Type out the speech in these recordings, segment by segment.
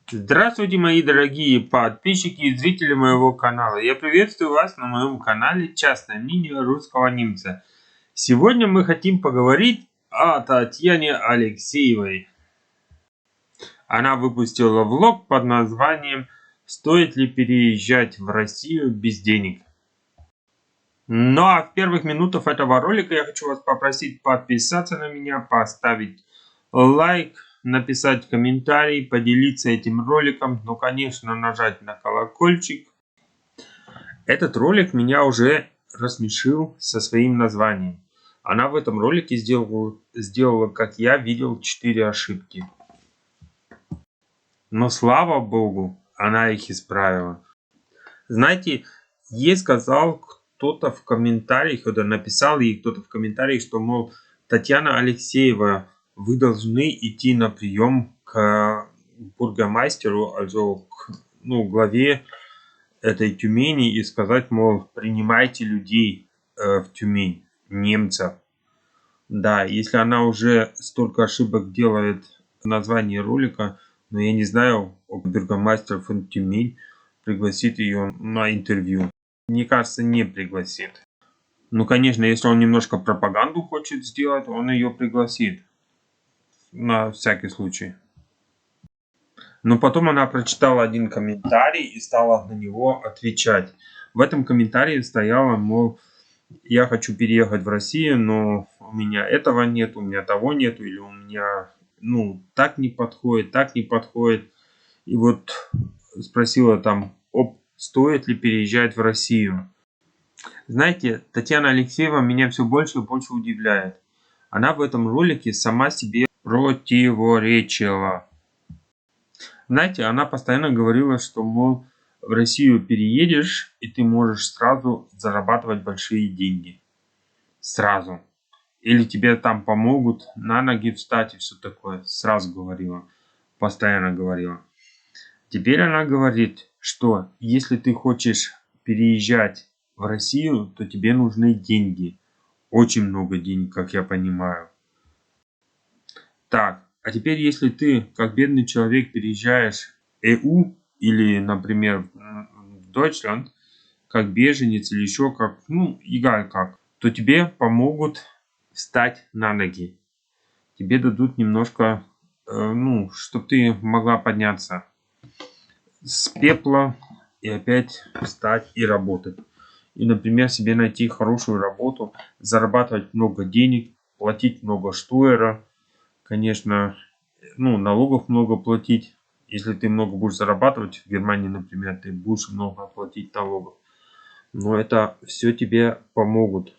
Здравствуйте, мои дорогие подписчики и зрители моего канала. Я приветствую вас на моем канале «Частное мнение русского немца». Сегодня мы хотим поговорить о Татьяне Алексеевой. Она выпустила влог под названием «Стоит ли переезжать в Россию без денег?». Ну а в первых минутах этого ролика я хочу вас попросить подписаться на меня, поставить лайк, написать комментарий, поделиться этим роликом, ну конечно нажать на колокольчик. Этот ролик меня уже рассмешил со своим названием. Она в этом ролике сделала, как я видел, 4 ошибки. Но слава богу, она их исправила. Знаете, ей сказал кто-то в комментариях, когда написал ей кто-то в комментариях, что, мол, Татьяна Алексеева, вы должны идти на прием к бургомайстеру, к главе этой Тюмени и сказать, мол, принимайте людей в Тюмень, немцев. Да, если она уже столько ошибок делает в названии ролика, но я не знаю, бургомайстер фон Тюмень пригласит ее на интервью. Мне кажется, не пригласит. Ну, конечно, если он немножко пропаганду хочет сделать, он ее пригласит. На всякий случай. Но потом она прочитала один комментарий и стала на него отвечать. В этом комментарии стояло, мол, я хочу переехать в Россию, но у меня этого нет, у меня того нет, или у меня, так не подходит, так не подходит. И вот спросила там, стоит ли переезжать в Россию. Знаете, Татьяна Алексеева меня все больше и больше удивляет. Она в этом ролике сама себе противоречила. Знаете, она постоянно говорила, что, мол, в Россию переедешь, и ты можешь сразу зарабатывать большие деньги. Сразу. Или тебе там помогут на ноги встать и все такое. Сразу говорила. Постоянно говорила. Теперь она говорит, что если ты хочешь переезжать в Россию, то тебе нужны деньги. Очень много денег, как я понимаю. Так, а теперь если ты, как бедный человек, переезжаешь в EU или, например, в Deutschland, как беженец или еще как, egal как, то тебе помогут встать на ноги. Тебе дадут немножко, чтобы ты могла подняться с пепла и опять встать и работать. И, например, себе найти хорошую работу, зарабатывать много денег, платить много штуэра. Конечно, налогов много платить. Если ты много будешь зарабатывать, в Германии, например, ты будешь много платить налогов. Но это все тебе помогут.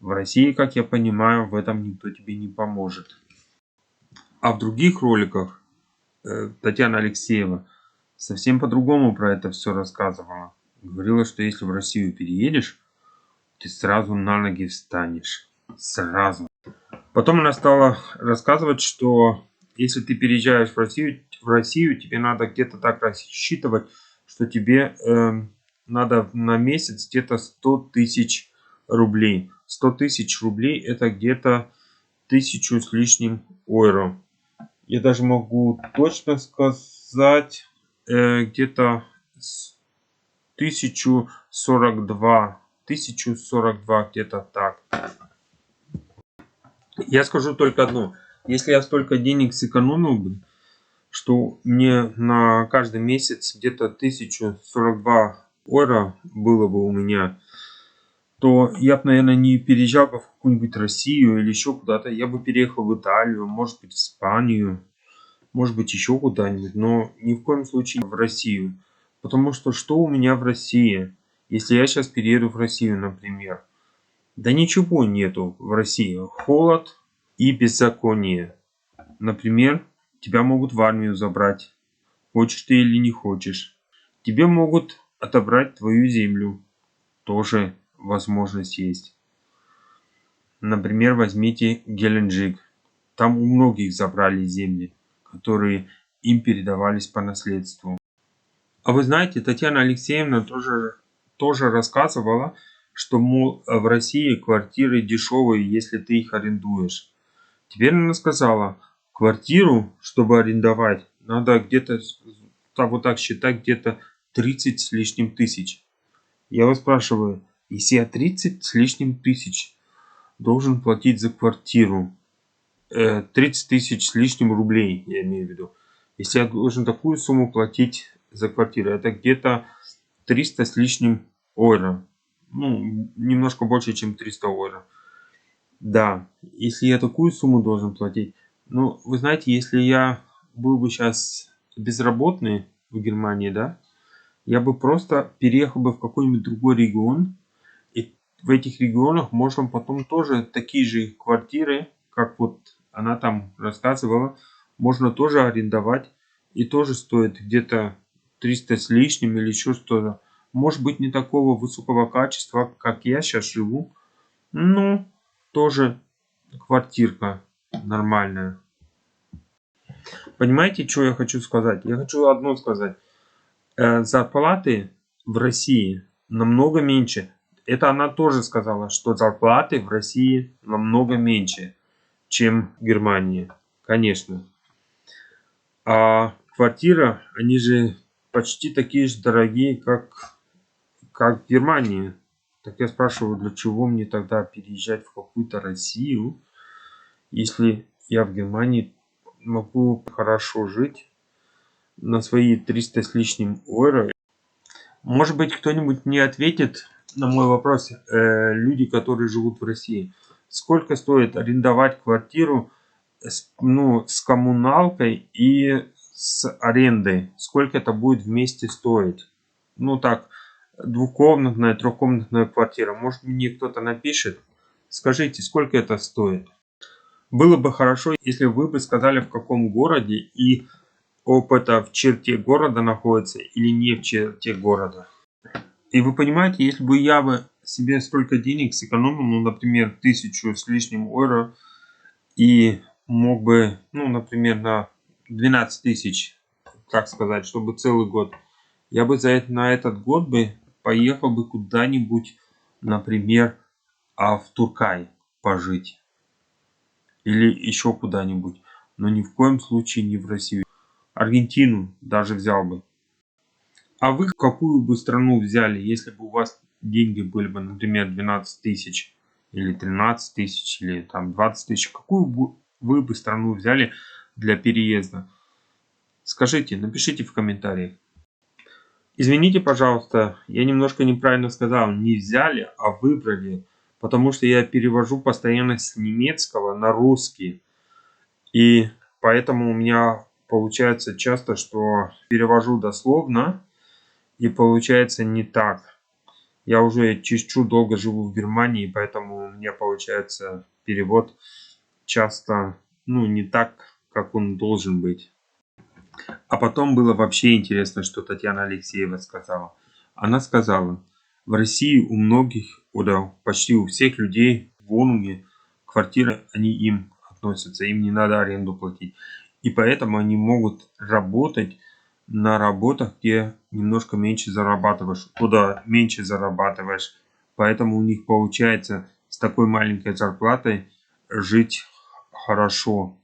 В России, как я понимаю, в этом никто тебе не поможет. А в других роликах Татьяна Алексеева совсем по-другому про это все рассказывала. Говорила, что если в Россию переедешь, ты сразу на ноги встанешь. Сразу. Потом она стала рассказывать, что если ты переезжаешь в Россию, тебе надо где-то так рассчитывать, что тебе надо на месяц где-то 100 тысяч рублей. 100 тысяч рублей это где-то 1000 с лишним евро. Я даже могу точно сказать, где-то 1042 где-то так. Я скажу только одно. Если я столько денег сэкономил бы, что мне на каждый месяц где-то 1042 евро было бы у меня, то я бы, наверное, не переезжал бы в какую-нибудь Россию или еще куда-то. Я бы переехал в Италию, может быть, в Испанию, может быть, еще куда-нибудь, но ни в коем случае в Россию. Потому что у меня в России? Если я сейчас перееду в Россию, например, да ничего нету в России. Холод и беззаконие. Например, тебя могут в армию забрать. Хочешь ты или не хочешь. Тебе могут отобрать твою землю. Тоже возможность есть. Например, возьмите Геленджик. Там у многих забрали земли, которые им передавались по наследству. А вы знаете, Татьяна Алексеевна тоже рассказывала, что, мол, в России квартиры дешевые, если ты их арендуешь. Теперь она сказала, квартиру, чтобы арендовать, надо где-то вот так считать, где-то 30 с лишним тысяч. Я вас спрашиваю, если я 30 с лишним тысяч должен платить за квартиру, 30 тысяч с лишним рублей, я имею в виду. Если я должен такую сумму платить за квартиру, это где-то 300 с лишним евро. Ну, немножко больше, чем 300 евро. Да, если я такую сумму должен платить. Ну, вы знаете, если я был бы сейчас безработный в Германии, да, я бы просто переехал бы в какой-нибудь другой регион. И в этих регионах можно потом тоже такие же квартиры, как вот она там рассказывала, можно тоже арендовать. И тоже стоит где-то 300 с лишним или еще что-то. Может быть, не такого высокого качества, как я сейчас живу. Но тоже квартирка нормальная. Понимаете, что я хочу сказать? Я хочу одно сказать. Зарплаты в России намного меньше. Это она тоже сказала, что зарплаты в России намного меньше, чем в Германии. Конечно. А квартиры, они же почти такие же дорогие, как в Германии. Так я спрашиваю, для чего мне тогда переезжать в какую-то Россию, если я в Германии могу хорошо жить на свои 300 с лишним евро. Может быть, кто-нибудь мне ответит на мой вопрос, люди, которые живут в России. Сколько стоит арендовать квартиру с коммуналкой и с арендой? Сколько это будет вместе стоить? Ну так, двухкомнатная, трехкомнатная квартира. Может, мне кто-то напишет? Скажите, сколько это стоит? Было бы хорошо, если вы бы сказали, в каком городе и это в черте города находится или не в черте города. И вы понимаете, если бы я бы себе столько денег сэкономил, ну, например, 1000 с лишним евро, и мог бы, ну, например, на 12 тысяч, как сказать, чтобы целый год, я бы на этот год бы поехал бы куда-нибудь, например, в Туркай пожить. Или еще куда-нибудь. Но ни в коем случае не в Россию. Аргентину даже взял бы. А вы какую бы страну взяли, если бы у вас деньги были бы, например, 12 тысяч, или 13 тысяч, или там 20 тысяч? Какую бы вы бы страну взяли для переезда? Скажите, напишите в комментариях. Извините, пожалуйста, я немножко неправильно сказал. Не взяли, а выбрали. Потому что я перевожу постоянно с немецкого на русский. И поэтому у меня получается часто, что перевожу дословно. И получается не так. Я уже чересчур долго живу в Германии, поэтому у меня получается перевод часто, ну, не так, как он должен быть. А потом было вообще интересно, что Татьяна Алексеева сказала. Она сказала, в России у многих, почти у всех людей в Вонуме квартиры, они им относятся, им не надо аренду платить. И поэтому они могут работать на работах, где немножко меньше зарабатываешь, куда меньше зарабатываешь. Поэтому у них получается с такой маленькой зарплатой жить хорошо.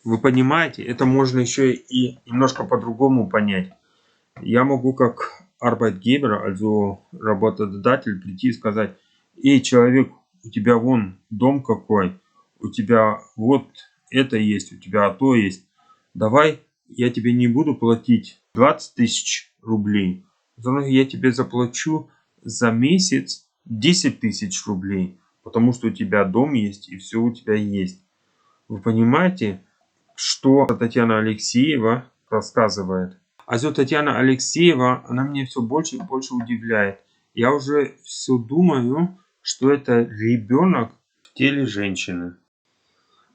Вы понимаете, это можно еще и немножко по-другому понять. Я могу как Arbeitgeber, also работодатель, прийти и сказать, эй, человек, у тебя вон дом какой, у тебя вот это есть, у тебя то есть. Давай я тебе не буду платить 20 тысяч рублей, но я тебе заплачу за месяц 10 тысяч рублей, потому что у тебя дом есть и все у тебя есть. Вы понимаете, что Татьяна Алексеева рассказывает? А Татьяна Алексеева, она мне все больше и больше удивляет. Я уже все думаю, что это ребенок в теле женщины.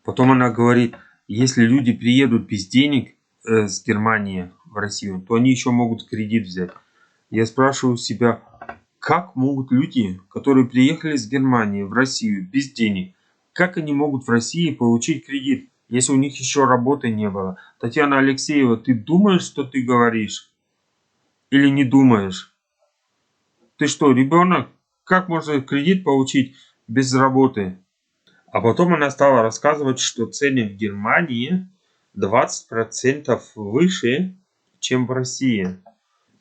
Потом она говорит, если люди приедут без денег с Германии в Россию, то они еще могут кредит взять. Я спрашиваю себя, как могут люди, которые приехали с Германии в Россию без денег, как они могут в России получить кредит, если у них еще работы не было? Татьяна Алексеева, ты думаешь, что ты говоришь? Или не думаешь? Ты что, ребенок? Как можно кредит получить без работы? А потом она стала рассказывать, что цены в Германии 20% выше, чем в России.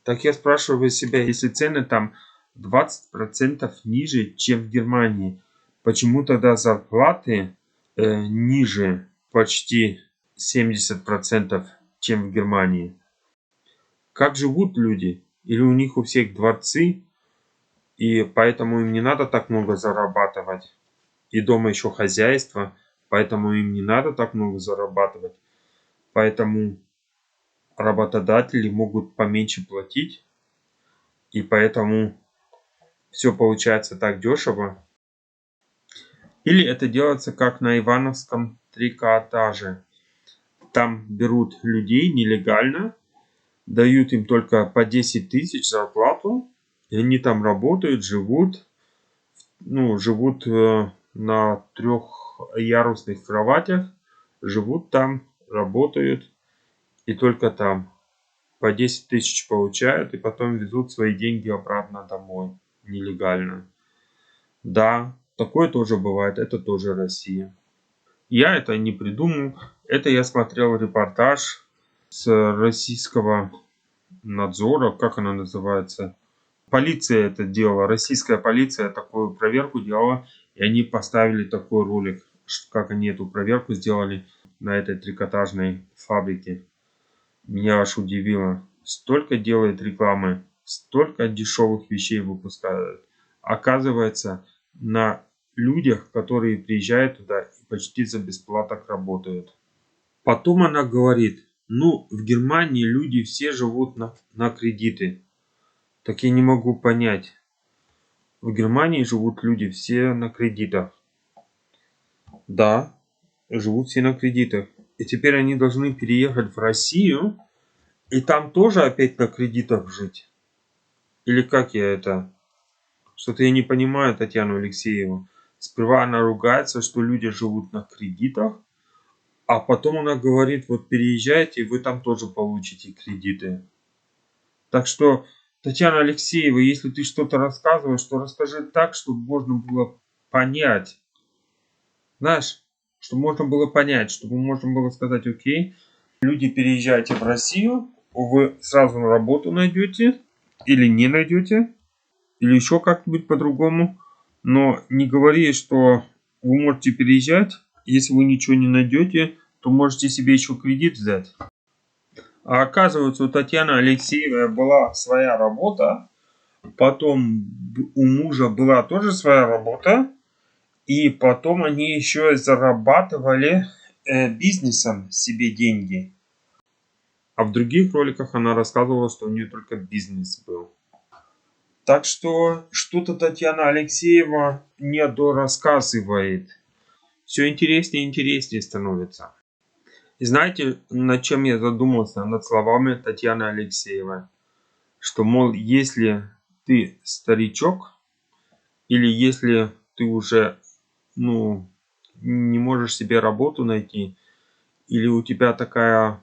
Так я спрашиваю себя, если цены там 20% ниже, чем в Германии, почему тогда зарплаты ниже почти 70%, чем в Германии? Как живут люди? Или у них у всех дворцы, и поэтому им не надо так много зарабатывать? И дома еще хозяйство, поэтому им не надо так много зарабатывать. Поэтому работодатели могут поменьше платить, и поэтому все получается так дешево. Или это делается как на ивановском трикотаже. Там берут людей нелегально, дают им только по 10 тысяч зарплату, и они там работают, живут, живут на трехярусных кроватях, живут там, работают, и только там по 10 тысяч получают, и потом везут свои деньги обратно домой нелегально. Да, такое тоже бывает, это тоже Россия. Я это не придумал, это я смотрел репортаж с российского надзора, как она называется. Полиция это делала, российская полиция такую проверку делала, и они поставили такой ролик, как они эту проверку сделали на этой трикотажной фабрике. Меня аж удивило. Столько делает рекламы, столько дешевых вещей выпускают. Оказывается, на людях, которые приезжают туда и почти за бесплаток работают. Потом она говорит, в Германии люди все живут на кредиты. Так я не могу понять. В Германии живут люди все на кредитах. Да, живут все на кредитах. И теперь они должны переехать в Россию и там тоже опять на кредитах жить. Или как я это? Что-то я не понимаю Татьяну Алексееву. Сперва она ругается, что люди живут на кредитах, а потом она говорит, вот переезжайте, вы там тоже получите кредиты. Так что, Татьяна Алексеева, если ты что-то рассказываешь, то расскажи так, чтобы можно было понять. Знаешь, чтобы можно было понять, чтобы можно было сказать, окей, люди, переезжайте в Россию, вы сразу на работу найдете или не найдете, или еще как-нибудь по-другому. Но не говори, что вы можете переезжать, если вы ничего не найдете, то можете себе еще кредит взять. А оказывается, у Татьяны Алексеевой была своя работа, потом у мужа была тоже своя работа, и потом они еще зарабатывали бизнесом себе деньги. А в других роликах она рассказывала, что у нее только бизнес был. Так что что-то Татьяна Алексеева не дорассказывает. Все интереснее и интереснее становится. И знаете, над чем я задумался? Над словами Татьяны Алексеевой. Что, мол, если ты старичок, или если ты уже, не можешь себе работу найти, или у тебя такая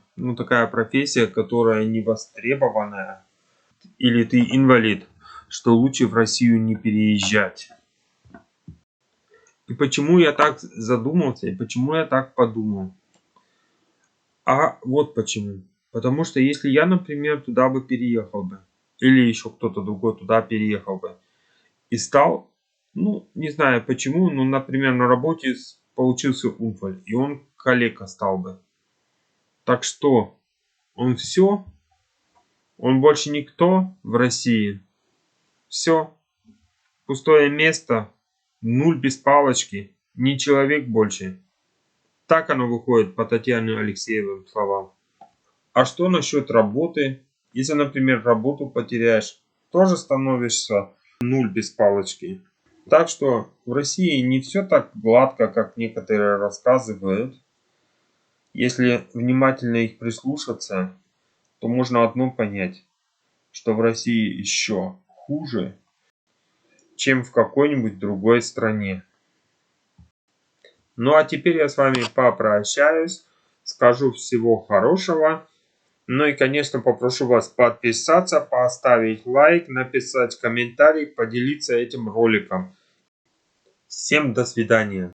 профессия, которая не востребованная, или ты инвалид, что лучше в Россию не переезжать. И почему я так задумался, и почему я так подумал? А вот почему. Потому что если я, например, туда бы переехал бы, или еще кто-то другой туда переехал бы, и стал, не знаю почему, но, например, на работе получился умфаль, и он калека стал бы. Так что, он все, он больше никто в России. Все, пустое место, нуль без палочки, не человек больше. Так оно выходит по Татьяне Алексеевым словам. А что насчет работы? Если, например, работу потеряешь, тоже становишься нуль без палочки. Так что в России не все так гладко, как некоторые рассказывают. Если внимательно их прислушаться, то можно одно понять, что в России еще хуже, чем в какой-нибудь другой стране. Ну а теперь я с вами попрощаюсь, скажу всего хорошего. Ну и, конечно, попрошу вас подписаться, поставить лайк, написать комментарий, поделиться этим роликом. Всем до свидания.